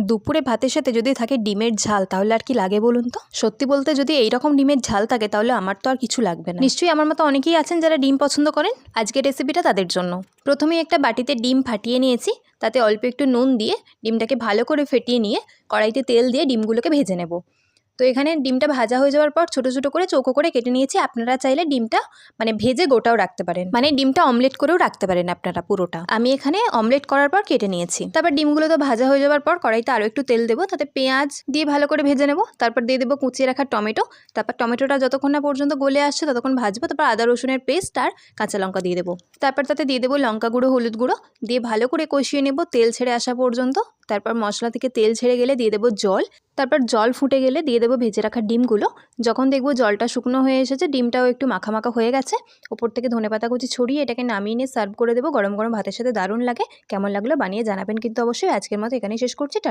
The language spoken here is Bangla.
দুপুরে ভাতের সাথে যদি থাকে ডিমের ঝাল তাহলে আর কি লাগে বলুন তো। সত্যি বলতে যদি এইরকম ডিমের ঝাল থাকে তাহলে আমার তো আর কিছু লাগবে না। নিশ্চয়ই আমার মতো অনেকেই আছেন যারা ডিম পছন্দ করেন। আজকের রেসিপিটা তাদের জন্য। প্রথমেই একটা বাটিতে ডিম ফাটিয়ে নিয়েছি, তাতে অল্প একটু নুন দিয়ে ডিমটাকে ভালো করে ফেটিয়ে নিয়ে কড়াইতে তেল দিয়ে ডিমগুলোকে ভেজে নেব। তো এখানে ডিমটা ভাজা হয়ে যাওয়ার পর ছোটো ছোটো করে চৌকো করে কেটে নিয়েছি। আপনারা চাইলে ডিমটা ভেজে গোটাও রাখতে পারেন, ডিমটা অমলেট করেও রাখতে পারেন আপনারা পুরোটা। আমি এখানে অমলেট করার পর কেটে নিয়েছি। তারপর ডিমগুলো তো ভাজা হয়ে যাওয়ার পর কড়াইতে আরও একটু তেল দেবো, তাতে পেঁয়াজ দিয়ে ভালো করে ভেজে নেব। তারপর দিয়ে দেবো কুচিয়ে রাখা টমেটো। তারপর টমেটোটা যতক্ষণ না পর্যন্ত গলে আসছে ততক্ষণ ভাজবো। তারপর আদা রসুনের পেস্ট আর কাঁচা লঙ্কা দিয়ে দেবো। তারপর তাতে দিয়ে দেবো লঙ্কা গুঁড়ো, হলুদ গুঁড়ো দিয়ে ভালো করে কষিয়ে নেব তেল ছেড়ে আসা পর্যন্ত। তারপর মশলা থেকে তেল ছেড়ে গেলে দিয়ে দেবো জল। তারপর জল ফুটে গেলে দিয়ে দেবো ভেজে রাখা ডিমগুলো। যখন দেখবো জলটা শুকনো হয়ে এসেছে, ডিমটাও একটু মাখা মাখা হয়ে গেছে, ওপর থেকে ধনেপাতা কুচি ছড়িয়ে এটাকে নামিয়ে নিয়ে সার্ভ করে দেবো। গরম গরম ভাতের সাথে দারুণ লাগে। কেমন লাগলো বানিয়ে জানাবেন কিন্তু অবশ্যই। আজকের মতো এখানেই শেষ করছি। টাটা।